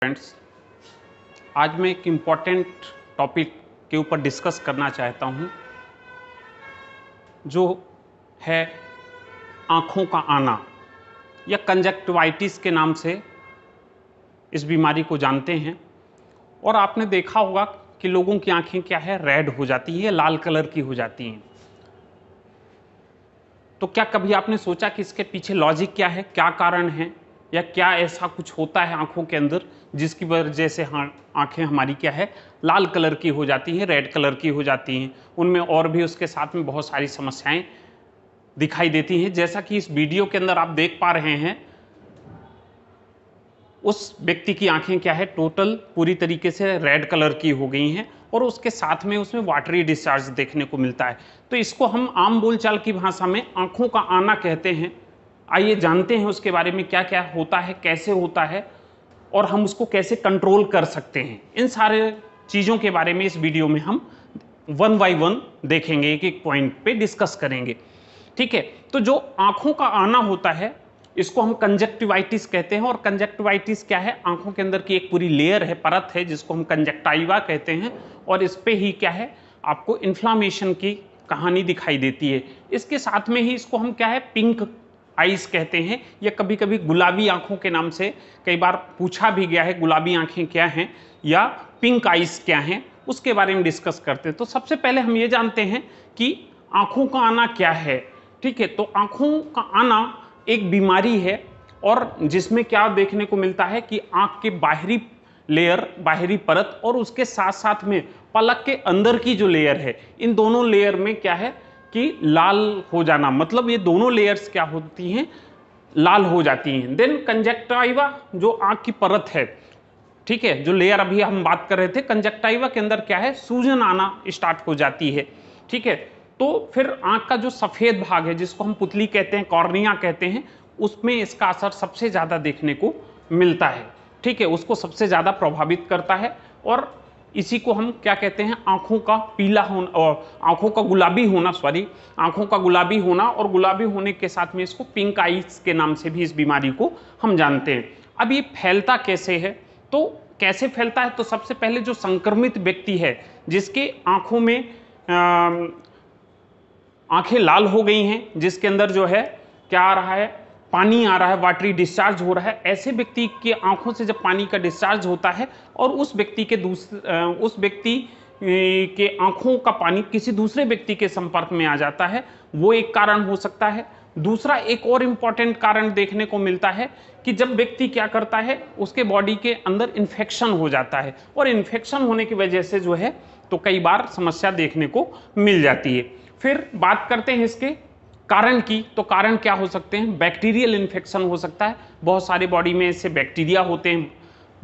Friends, आज मैं एक इम्पॉर्टेंट टॉपिक के ऊपर डिस्कस करना चाहता हूँ जो है आँखों का आना या कंजक्टिवाइटिस के नाम से इस बीमारी को जानते हैं। और आपने देखा होगा कि लोगों की आँखें क्या है, रेड हो जाती हैं, लाल कलर की हो जाती हैं। तो क्या कभी आपने सोचा कि इसके पीछे लॉजिक क्या है, क्या कारण है, या क्या ऐसा कुछ होता है आंखों के अंदर जिसकी वजह से आंखें हमारी क्या है, लाल कलर की हो जाती हैं, रेड कलर की हो जाती हैं। उनमें और भी उसके साथ में बहुत सारी समस्याएं दिखाई देती हैं। जैसा कि इस वीडियो के अंदर आप देख पा रहे हैं, उस व्यक्ति की आंखें क्या है, टोटल पूरी तरीके से रेड कलर की हो गई हैं और उसके साथ में उसमें वाटरी डिस्चार्ज देखने को मिलता है। तो इसको हम आम बोलचाल की भाषा में आंखों का आना कहते हैं। आइए जानते हैं उसके बारे में, क्या क्या होता है, कैसे होता है और हम उसको कैसे कंट्रोल कर सकते हैं। इन सारे चीज़ों के बारे में इस वीडियो में हम वन बाय वन देखेंगे, एक एक पॉइंट पे डिस्कस करेंगे। ठीक है, तो जो आंखों का आना होता है इसको हम कंजक्टिवाइटिस कहते हैं। और कंजक्टिवाइटिस क्या है, आंखों के अंदर की एक पूरी लेयर है, परत है, जिसको हम कंजक्टाइवा कहते हैं। और इस पे ही क्या है, आपको इन्फ्लामेशन की कहानी दिखाई देती है। इसके साथ में ही इसको हम क्या है, पिंक आइज कहते हैं, या कभी कभी गुलाबी आंखों के नाम से कई बार पूछा भी गया है, गुलाबी आंखें क्या हैं या पिंक आइज क्या हैं, उसके बारे में डिस्कस करते हैं। तो सबसे पहले हम ये जानते हैं कि आंखों का आना क्या है। ठीक है, तो आंखों का आना एक बीमारी है और जिसमें क्या देखने को मिलता है कि आंख के बाहरी लेयर, बाहरी परत और उसके साथ साथ में पलक के अंदर की जो लेयर है, इन दोनों लेयर में क्या है कि लाल हो जाना, मतलब ये दोनों लेयर्स क्या होती हैं, लाल हो जाती हैं। देन कंजक्टाइवा जो आंख की परत है, ठीक है, जो लेयर अभी हम बात कर रहे थे, कंजक्टाइवा के अंदर क्या है, सूजन आना स्टार्ट हो जाती है। ठीक है, तो फिर आंख का जो सफेद भाग है, जिसको हम पुतली कहते हैं, कॉर्निया कहते हैं, उसमें इसका असर सबसे ज्यादा देखने को मिलता है। ठीक है, उसको सबसे ज्यादा प्रभावित करता है और इसी को हम क्या कहते हैं, आंखों का पीला होना और आंखों का गुलाबी होना, आंखों का गुलाबी होना, और गुलाबी होने के साथ में इसको पिंक आइज के नाम से भी इस बीमारी को हम जानते हैं। अब ये फैलता कैसे है, तो कैसे फैलता है, तो सबसे पहले जो संक्रमित व्यक्ति है, जिसके आंखों में आंखें लाल हो गई हैं, जिसके अंदर जो है क्या आ रहा है, पानी आ रहा है, वाटरी डिस्चार्ज हो रहा है, ऐसे व्यक्ति की आंखों से जब पानी का डिस्चार्ज होता है और उस व्यक्ति के आंखों का पानी किसी दूसरे व्यक्ति के संपर्क में आ जाता है, वो एक कारण हो सकता है। दूसरा एक और इम्पॉर्टेंट कारण देखने को मिलता है कि जब व्यक्ति क्या करता है, उसके बॉडी के अंदर इन्फेक्शन हो जाता है और इन्फेक्शन होने की वजह से जो है तो कई बार समस्या देखने को मिल जाती है। फिर बात करते हैं इसके कारण की, तो कारण क्या हो सकते हैं, बैक्टीरियल इन्फेक्शन हो सकता है। बहुत सारे बॉडी में ऐसे बैक्टीरिया होते हैं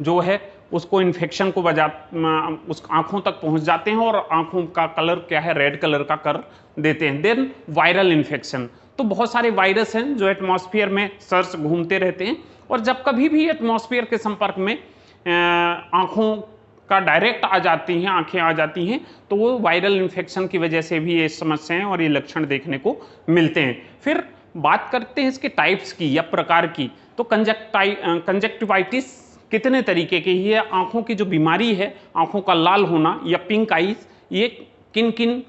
जो है उसको इन्फेक्शन को उस आंखों तक पहुंच जाते हैं और आंखों का कलर क्या है, रेड कलर का कर देते हैं। देन वायरल इन्फेक्शन, तो बहुत सारे वायरस हैं जो एटमॉस्फेयर में सर्च घूमते रहते हैं और जब कभी भी एटमॉस्फेयर के संपर्क में आंखों का डायरेक्ट आ जाती हैं, आंखें आ जाती हैं, तो वो वायरल इन्फेक्शन की वजह से भी ये समस्याएं और ये लक्षण देखने को मिलते हैं। फिर बात करते हैं इसके टाइप्स की या प्रकार की, तो कंजक्टिवाइटिस कितने तरीके की है, आंखों की जो बीमारी है, आंखों का लाल होना या पिंक आइज, ये किन किन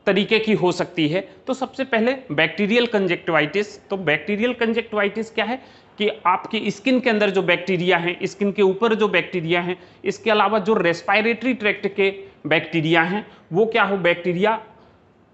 तरीके की हो सकती है। तो सबसे पहले बैक्टीरियल कंजक्टिवाइटिस। तो बैक्टीरियल कंजक्टिवाइटिस क्या है कि आपकी स्किन के अंदर जो बैक्टीरिया हैं, स्किन के ऊपर जो बैक्टीरिया हैं, इसके अलावा जो रेस्पिरेटरी ट्रैक्ट के बैक्टीरिया हैं, वो क्या हो, बैक्टीरिया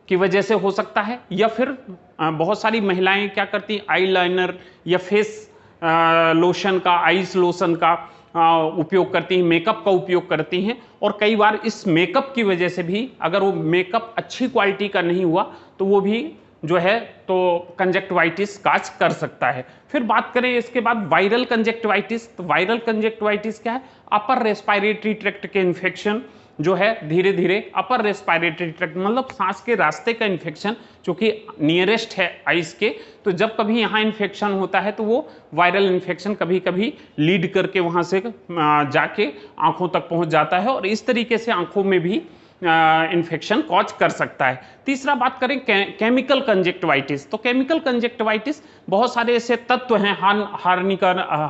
की वजह से हो सकता है। या फिर बहुत सारी महिलाएं क्या करती हैं, आई लाइनर या फेस लोशन का, आइस लोशन का उपयोग करती हैं, मेकअप का उपयोग करती हैं, और कई बार इस मेकअप की वजह से भी, अगर वो मेकअप अच्छी क्वालिटी का नहीं हुआ तो वो भी जो है तो कंजक्टिवाइटिस काज कर सकता है। फिर बात करें इसके बाद वायरल कंजक्टिवाइटिस। तो वायरल कंजक्टिवाइटिस क्या है, अपर रेस्पिरेटरी ट्रैक्ट के इन्फेक्शन जो है, धीरे धीरे अपर रेस्पिरेटरी ट्रैक्ट मतलब सांस के रास्ते का इन्फेक्शन, चूंकि नियरेस्ट है आइस के, तो जब कभी यहाँ इन्फेक्शन होता है तो वो वायरल इन्फेक्शन कभी कभी लीड करके वहाँ से जाके आंखों तक पहुँच जाता है और इस तरीके से आंखों में भी इन्फेक्शन कॉज कर सकता है। तीसरा बात करें केमिकल कंजक्टिवाइटिस, तो केमिकल कंजक्टिवाइटिस बहुत सारे ऐसे तत्व हैं,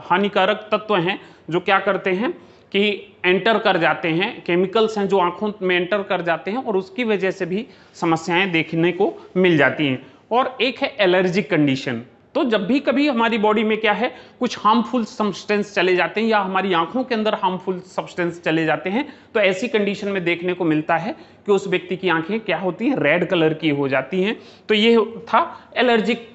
हानिकारक तत्व हैं जो क्या करते हैं कि एंटर कर जाते हैं, केमिकल्स हैं जो आंखों में एंटर कर जाते हैं और उसकी वजह से भी समस्याएं देखने को मिल जाती हैं। और एक है एलर्जिक कंडीशन, तो जब भी कभी हमारी बॉडी में क्या है कुछ हार्मफुल सब्सटेंस चले जाते हैं या हमारी आंखों के अंदर हार्मफुल सब्सटेंस चले जाते हैं, तो ऐसी कंडीशन में देखने को मिलता है कि उस व्यक्ति की आंखें क्या होती हैं, रेड कलर की हो जाती हैं। तो ये था एलर्जिक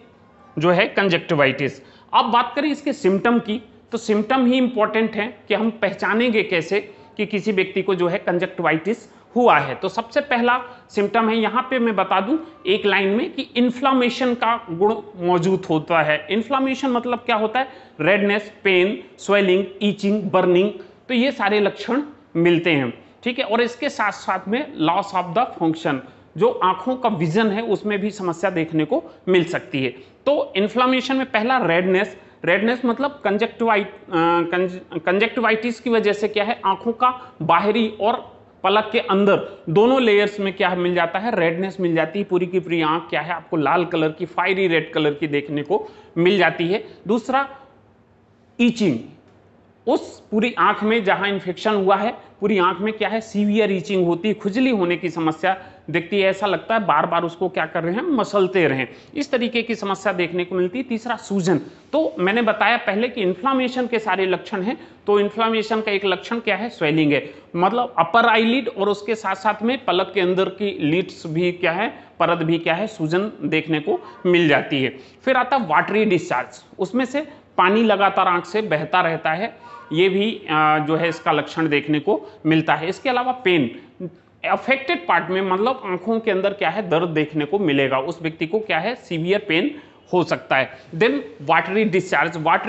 जो है कंजक्टिवाइटिस। अब बात करें इसके सिम्टम की, तो सिम्टम ही इंपॉर्टेंट है कि हम पहचानेंगे कैसे कि किसी व्यक्ति को जो है कंजक्टिवाइटिस हुआ है। तो सबसे पहला सिम्टम है, यहां पे मैं बता दूं एक लाइन में कि इन्फ्लामेशन का गुण मौजूद होता है। इन्फ्लामेशन मतलब क्या होता है, redness, pain, swelling, itching, burning, तो ये सारे लक्षण मिलते हैं, ठीक है। और इसके साथ साथ में लॉस ऑफ द फंक्शन, जो आंखों का विजन है उसमें भी समस्या देखने को मिल सकती है। तो इन्फ्लामेशन में पहला रेडनेस, रेडनेस मतलब कंजक्टिवाइटिस की वजह से क्या है, आंखों का बाहरी और पलक के अंदर दोनों लेयर्स में क्या मिल जाता है, रेडनेस मिल जाती है। पूरी की पूरी आंख क्या है आपको लाल कलर की, फायरी रेड कलर की देखने को मिल जाती है। दूसरा ईचिंग, उस पूरी आंख में जहां इंफेक्शन हुआ है पूरी आंख में क्या है सीवियर ईचिंग होती है, खुजली होने की समस्या दिखती है, ऐसा लगता है बार बार उसको क्या कर रहे हैं, मसलते रहें, इस तरीके की समस्या देखने को मिलती है। तीसरा सूजन, तो मैंने बताया पहले कि इन्फ्लामेशन के सारे लक्षण हैं, तो इन्फ्लामेशन का एक लक्षण क्या है, स्वेलिंग है, मतलब अपर आईलिड और उसके साथ साथ में पलक के अंदर की लिड्स भी क्या है, परत भी क्या है, सूजन देखने को मिल जाती है। फिर आता है वाटरी डिस्चार्ज, उसमें से पानी लगातार आंख से बहता रहता है, ये भी जो है इसका लक्षण देखने को मिलता है। इसके अलावा पेन, अफेक्टेड पार्ट में मतलब आंखों के अंदर क्या है दर्द देखने को मिलेगा, उस व्यक्ति को क्या है सीवियर पेन हो सकता है। Then watery discharge, white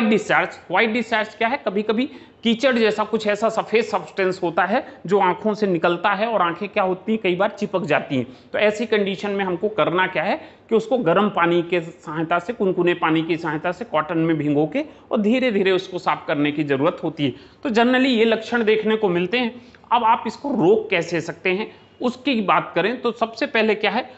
discharge, white discharge क्या है, कभी कभी कीचड़ जैसा कुछ ऐसा सफेद सब्सटेंस होता है जो आंखों से निकलता है और आंखें क्या होती हैं कई बार चिपक जाती हैं। तो ऐसी कंडीशन में हमको करना क्या है कि उसको गर्म पानी के सहायता से, कुनकुने पानी की सहायता से कॉटन में भिगो के और धीरे धीरे उसको साफ करने की जरूरत होती है। तो जनरली ये लक्षण देखने को मिलते हैं। अब आप इसको रोक कैसे सकते हैं उसकी बात करें तो सबसे पहले क्या है,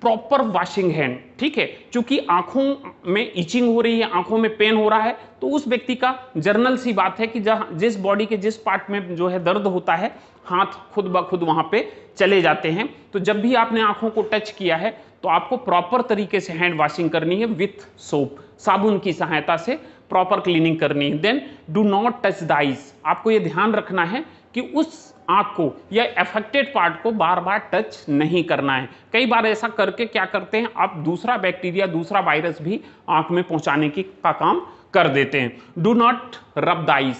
प्रॉपर वॉशिंग हैंड, ठीक है। क्योंकि आंखों में इचिंग हो रही है, आंखों में पेन हो रहा है, तो उस व्यक्ति का जर्नल सी बात है कि जहां जिस बॉडी के जिस पार्ट में जो है दर्द होता है, हाथ खुद ब खुद वहां पे चले जाते हैं। तो जब भी आपने आंखों को टच किया है तो आपको प्रॉपर तरीके से हैंड वॉशिंग करनी है विथ सोप, साबुन की सहायता से प्रॉपर क्लीनिंग करनी है। Then do not touch the eyes, आपको ये ध्यान रखना है कि उस आंख को या अफेक्टेड पार्ट को बार बार टच नहीं करना है। कई बार ऐसा करके क्या करते हैं आप, दूसरा बैक्टीरिया, दूसरा वायरस भी आंख में पहुंचाने का काम कर देते हैं। डू नॉट रब द आइज,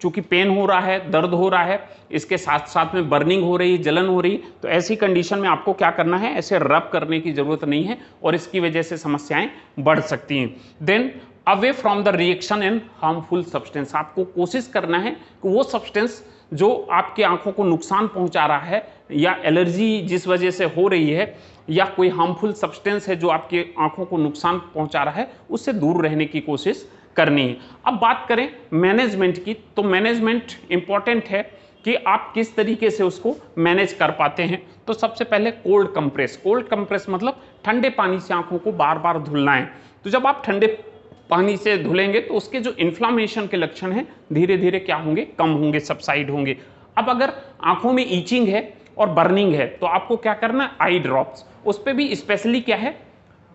चूंकि पेन हो रहा है, दर्द हो रहा है, इसके साथ साथ में बर्निंग हो रही है, जलन हो रही है, तो ऐसी कंडीशन में आपको क्या करना है, ऐसे रब करने की जरूरत नहीं है और इसकी वजह से समस्याएं बढ़ सकती हैं। Then away from the reaction and harmful substance, आपको कोशिश करना है कि वो सब्सटेंस जो आपकी आंखों को नुकसान पहुंचा रहा है या एलर्जी जिस वजह से हो रही है या कोई हार्मफुल सब्सटेंस है जो आपकी आंखों को नुकसान पहुंचा रहा है, उससे दूर रहने की कोशिश करनी है। अब बात करें मैनेजमेंट की, तो मैनेजमेंट इंपॉर्टेंट है कि आप किस तरीके से उसको मैनेज कर पाते हैं। तो सबसे पहले कोल्ड कंप्रेस, कोल्ड कंप्रेस मतलब ठंडे पानी से आंखों को बार बार धुलना है। तो जब आप ठंडे पानी से धुलेंगे तो उसके जो इन्फ्लामेशन के लक्षण हैं धीरे धीरे क्या होंगे, कम होंगे, सबसाइड होंगे। अब अगर आंखों में ईचिंग है और बर्निंग है तो आपको क्या करना है, आई ड्रॉप्स, उस पर भी स्पेशली क्या है,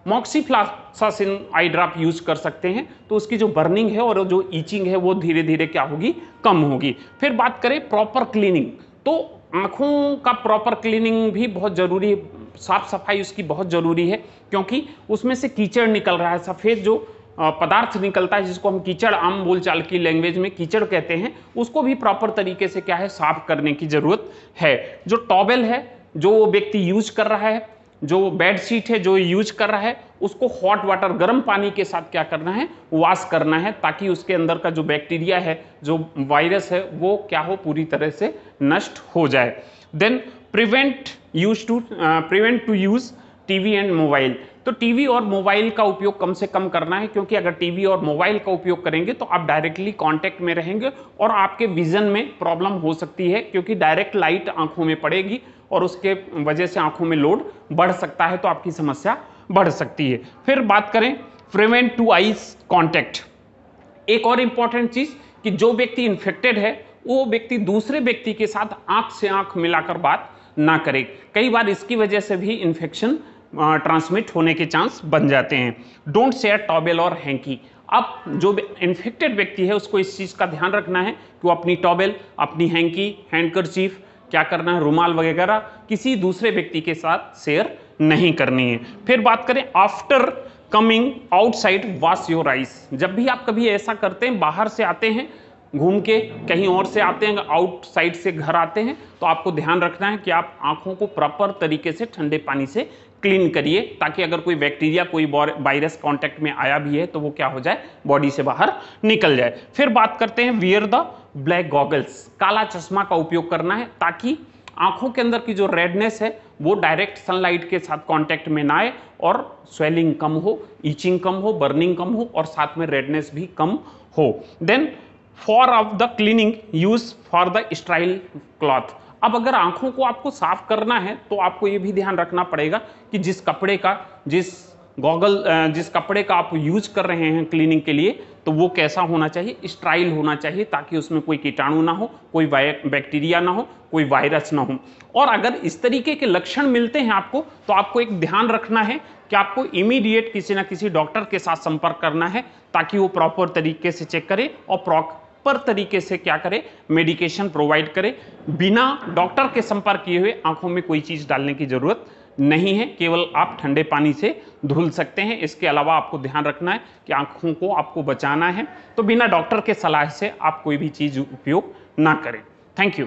मॉक्सीफ्लोक्सासिन आई ड्रॉप यूज कर सकते हैं, तो उसकी जो बर्निंग है और जो ईचिंग है वो धीरे धीरे क्या होगी, कम होगी। फिर बात करें प्रॉपर क्लीनिंग, तो आंखों का प्रॉपर क्लीनिंग भी बहुत जरूरी है, साफ सफाई उसकी बहुत जरूरी है, क्योंकि उसमें से कीचड़ निकल रहा है, सफेद जो पदार्थ निकलता है जिसको हम कीचड़, आम बोलचाल की लैंग्वेज में कीचड़ कहते हैं, उसको भी प्रॉपर तरीके से क्या है, साफ करने की जरूरत है। जो टॉवेल है जो वो व्यक्ति यूज कर रहा है, जो बेडशीट है जो यूज कर रहा है, उसको हॉट वाटर, गर्म पानी के साथ क्या करना है, वॉश करना है, ताकि उसके अंदर का जो बैक्टीरिया है, जो वायरस है, वो क्या हो, पूरी तरह से नष्ट हो जाए। Then prevent to use TV and mobile, तो टीवी और मोबाइल का उपयोग कम से कम करना है, क्योंकि अगर टीवी और मोबाइल का उपयोग करेंगे तो आप डायरेक्टली कांटेक्ट में रहेंगे और आपके विजन में प्रॉब्लम हो सकती है, क्योंकि डायरेक्ट लाइट आंखों में पड़ेगी और उसके वजह से आंखों में लोड बढ़ सकता है, तो आपकी समस्या बढ़ सकती है। फिर बात करें प्रिवेंट टू आईज कॉन्टैक्ट। एक और इंपॉर्टेंट चीज कि जो व्यक्ति इन्फेक्टेड है वो व्यक्ति दूसरे व्यक्ति के साथ आंख से आंख मिलाकर बात ना करे। कई बार इसकी वजह से भी इन्फेक्शन ट्रांसमिट होने के चांस बन जाते हैं। डोंट शेयर टॉवेल और हैंकी। अब जो इन्फेक्टेड व्यक्ति है उसको इस चीज का ध्यान रखना है कि वो अपनी टॉवेल, अपनी हैंकी, हैंडकरचीफ, क्या करना है, रुमाल वगैरह किसी दूसरे व्यक्ति के साथ शेयर नहीं करनी है। फिर बात करें after coming outside wash your eyes. जब भी आप कभी ऐसा करते हैं, बाहर से आते हैं, घूम के कहीं और से आते हैं, आउटसाइड से घर आते हैं, तो आपको ध्यान रखना है कि आप आंखों को प्रॉपर तरीके से ठंडे पानी से क्लीन करिए, ताकि अगर कोई बैक्टीरिया, कोई वायरस कांटेक्ट में आया भी है तो वो क्या हो जाए, बॉडी से बाहर निकल जाए। फिर बात करते हैं वियर द ब्लैक गॉगल्स। काला चश्मा का उपयोग करना है ताकि आंखों के अंदर की जो रेडनेस है वो डायरेक्ट सनलाइट के साथ कांटेक्ट में ना आए और स्वेलिंग कम हो, ईचिंग कम हो, बर्निंग कम हो और साथ में रेडनेस भी कम हो। Then for of the cleaning use for the style cloth. अब अगर आंखों को आपको साफ करना है तो आपको ये भी ध्यान रखना पड़ेगा कि जिस कपड़े का आप यूज कर रहे हैं क्लीनिंग के लिए, तो वो कैसा होना चाहिए, स्टाइल होना चाहिए, ताकि उसमें कोई कीटाणु ना हो, कोई बैक्टीरिया ना हो, कोई वायरस ना हो। और अगर इस तरीके के लक्षण मिलते हैं आपको, तो आपको एक ध्यान रखना है कि आपको इमीडिएट किसी ना किसी डॉक्टर के साथ संपर्क करना है, ताकि वो प्रॉपर तरीके से चेक करे और प्रॉपर तरीके से क्या करे, मेडिकेशन प्रोवाइड करे। बिना डॉक्टर के संपर्क किए हुए आंखों में कोई चीज डालने की जरूरत नहीं है, केवल आप ठंडे पानी से धुल सकते हैं। इसके अलावा आपको ध्यान रखना है कि आंखों को आपको बचाना है, तो बिना डॉक्टर के सलाह से आप कोई भी चीज उपयोग ना करें। Thank you.